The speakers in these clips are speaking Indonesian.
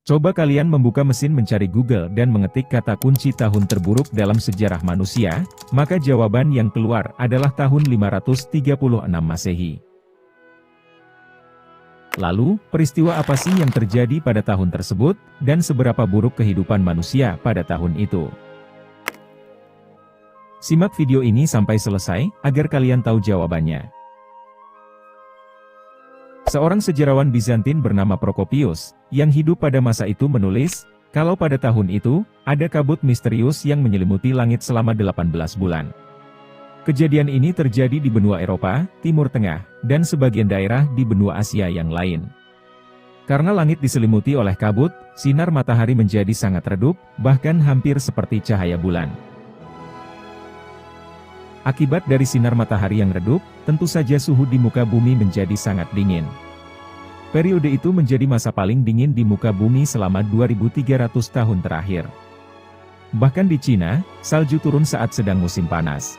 Coba kalian membuka mesin mencari Google dan mengetik kata kunci tahun terburuk dalam sejarah manusia, maka jawaban yang keluar adalah tahun 536 Masehi. Lalu, peristiwa apa sih yang terjadi pada tahun tersebut, dan seberapa buruk kehidupan manusia pada tahun itu? Simak video ini sampai selesai, agar kalian tahu jawabannya. Seorang sejarawan Bizantin bernama Prokopius, yang hidup pada masa itu menulis, kalau pada tahun itu, ada kabut misterius yang menyelimuti langit selama 18 bulan. Kejadian ini terjadi di benua Eropa, Timur Tengah, dan sebagian daerah di benua Asia yang lain. Karena langit diselimuti oleh kabut, sinar matahari menjadi sangat redup, bahkan hampir seperti cahaya bulan. Akibat dari sinar matahari yang redup, tentu saja suhu di muka bumi menjadi sangat dingin. Periode itu menjadi masa paling dingin di muka bumi selama 2300 tahun terakhir. Bahkan di Cina, salju turun saat sedang musim panas.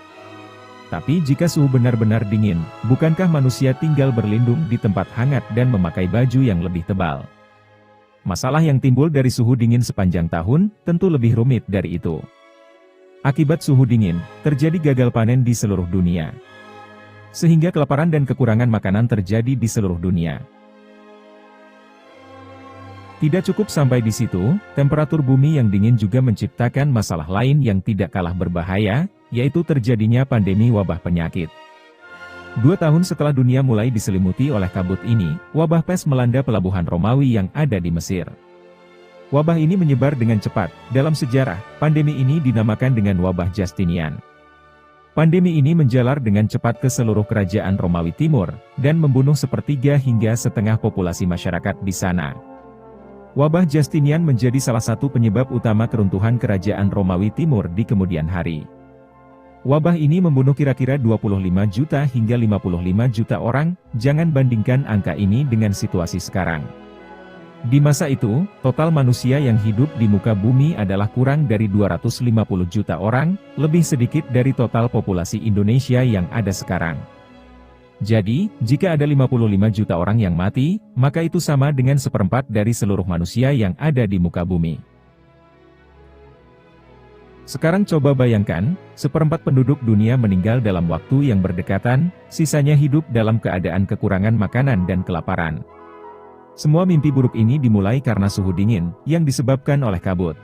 Tapi jika suhu benar-benar dingin, bukankah manusia tinggal berlindung di tempat hangat dan memakai baju yang lebih tebal? Masalah yang timbul dari suhu dingin sepanjang tahun, tentu lebih rumit dari itu. Akibat suhu dingin, terjadi gagal panen di seluruh dunia. Sehingga kelaparan dan kekurangan makanan terjadi di seluruh dunia. Tidak cukup sampai di situ, temperatur bumi yang dingin juga menciptakan masalah lain yang tidak kalah berbahaya, yaitu terjadinya pandemi wabah penyakit. 2 tahun setelah dunia mulai diselimuti oleh kabut ini, wabah pes melanda pelabuhan Romawi yang ada di Mesir. Wabah ini menyebar dengan cepat. Dalam sejarah, pandemi ini dinamakan dengan wabah Justinian. Pandemi ini menjalar dengan cepat ke seluruh kerajaan Romawi Timur, dan membunuh sepertiga hingga setengah populasi masyarakat di sana. Wabah Justinian menjadi salah satu penyebab utama keruntuhan kerajaan Romawi Timur di kemudian hari. Wabah ini membunuh kira-kira 25 juta hingga 55 juta orang, jangan bandingkan angka ini dengan situasi sekarang. Di masa itu, total manusia yang hidup di muka bumi adalah kurang dari 250 juta orang, lebih sedikit dari total populasi Indonesia yang ada sekarang. Jadi, jika ada 55 juta orang yang mati, maka itu sama dengan seperempat dari seluruh manusia yang ada di muka bumi. Sekarang coba bayangkan, seperempat penduduk dunia meninggal dalam waktu yang berdekatan, sisanya hidup dalam keadaan kekurangan makanan dan kelaparan. Semua mimpi buruk ini dimulai karena suhu dingin, yang disebabkan oleh kabut.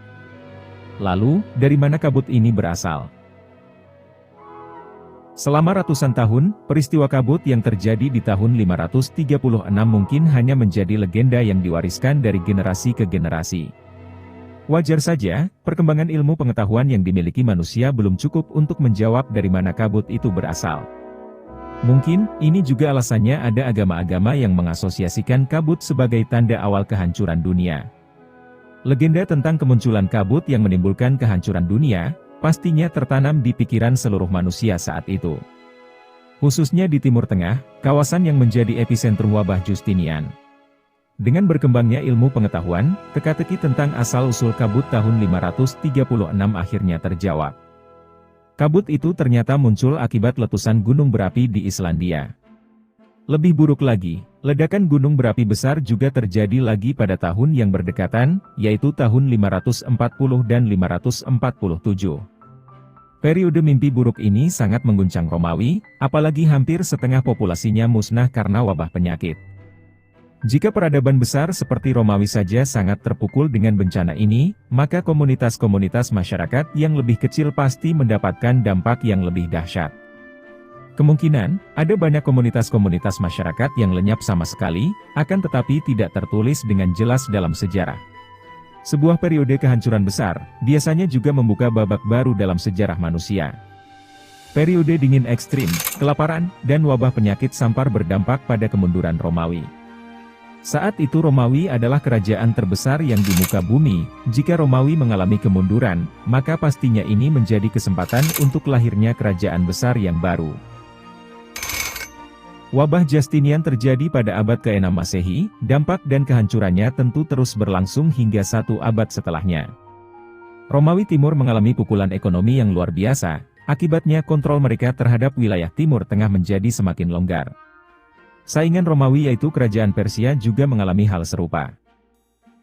Lalu, dari mana kabut ini berasal? Selama ratusan tahun, peristiwa kabut yang terjadi di tahun 536 mungkin hanya menjadi legenda yang diwariskan dari generasi ke generasi. Wajar saja, perkembangan ilmu pengetahuan yang dimiliki manusia belum cukup untuk menjawab dari mana kabut itu berasal. Mungkin, ini juga alasannya ada agama-agama yang mengasosiasikan kabut sebagai tanda awal kehancuran dunia. Legenda tentang kemunculan kabut yang menimbulkan kehancuran dunia, pastinya tertanam di pikiran seluruh manusia saat itu. Khususnya di Timur Tengah, kawasan yang menjadi epicentrum wabah Justinian. Dengan berkembangnya ilmu pengetahuan, teka-teki tentang asal-usul kabut tahun 536 akhirnya terjawab. Kabut itu ternyata muncul akibat letusan gunung berapi di Islandia. Lebih buruk lagi, ledakan gunung berapi besar juga terjadi lagi pada tahun yang berdekatan, yaitu tahun 540 dan 547. Periode mimpi buruk ini sangat mengguncang Romawi, apalagi hampir setengah populasinya musnah karena wabah penyakit. Jika peradaban besar seperti Romawi saja sangat terpukul dengan bencana ini, maka komunitas-komunitas masyarakat yang lebih kecil pasti mendapatkan dampak yang lebih dahsyat. Kemungkinan, ada banyak komunitas-komunitas masyarakat yang lenyap sama sekali, akan tetapi tidak tertulis dengan jelas dalam sejarah. Sebuah periode kehancuran besar, biasanya juga membuka babak baru dalam sejarah manusia. Periode dingin ekstrim, kelaparan, dan wabah penyakit sampar berdampak pada kemunduran Romawi. Saat itu Romawi adalah kerajaan terbesar yang di muka bumi. Jika Romawi mengalami kemunduran, maka pastinya ini menjadi kesempatan untuk lahirnya kerajaan besar yang baru. Wabah Justinian terjadi pada abad ke-6 Masehi, dampak dan kehancurannya tentu terus berlangsung hingga 1 abad setelahnya. Romawi Timur mengalami pukulan ekonomi yang luar biasa, akibatnya kontrol mereka terhadap wilayah Timur Tengah menjadi semakin longgar. Saingan Romawi yaitu Kerajaan Persia juga mengalami hal serupa.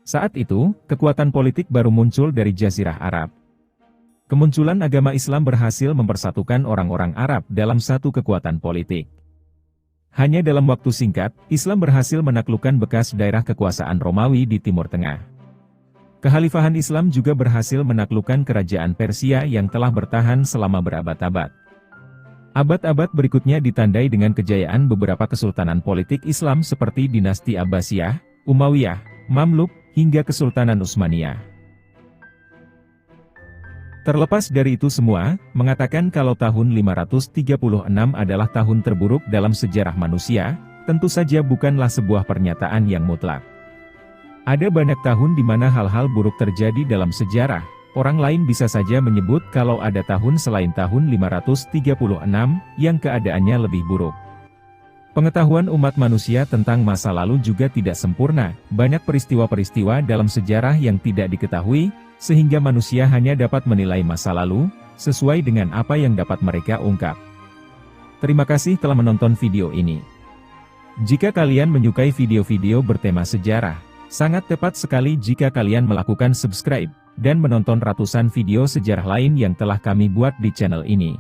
Saat itu, kekuatan politik baru muncul dari Jazirah Arab. Kemunculan agama Islam berhasil mempersatukan orang-orang Arab dalam satu kekuatan politik. Hanya dalam waktu singkat, Islam berhasil menaklukkan bekas daerah kekuasaan Romawi di Timur Tengah. Kekhalifahan Islam juga berhasil menaklukkan kerajaan Persia yang telah bertahan selama berabad-abad. Abad-abad berikutnya ditandai dengan kejayaan beberapa kesultanan politik Islam seperti dinasti Abbasiyah, Umayyah, Mamluk, hingga Kesultanan Utsmaniyah. Terlepas dari itu semua, mengatakan kalau tahun 536 adalah tahun terburuk dalam sejarah manusia, tentu saja bukanlah sebuah pernyataan yang mutlak. Ada banyak tahun di mana hal-hal buruk terjadi dalam sejarah. Orang lain bisa saja menyebut kalau ada tahun selain tahun 536 yang keadaannya lebih buruk. Pengetahuan umat manusia tentang masa lalu juga tidak sempurna. Banyak peristiwa-peristiwa dalam sejarah yang tidak diketahui, sehingga manusia hanya dapat menilai masa lalu, sesuai dengan apa yang dapat mereka ungkap. Terima kasih telah menonton video ini. Jika kalian menyukai video-video bertema sejarah, sangat tepat sekali jika kalian melakukan subscribe, dan menonton ratusan video sejarah lain yang telah kami buat di channel ini.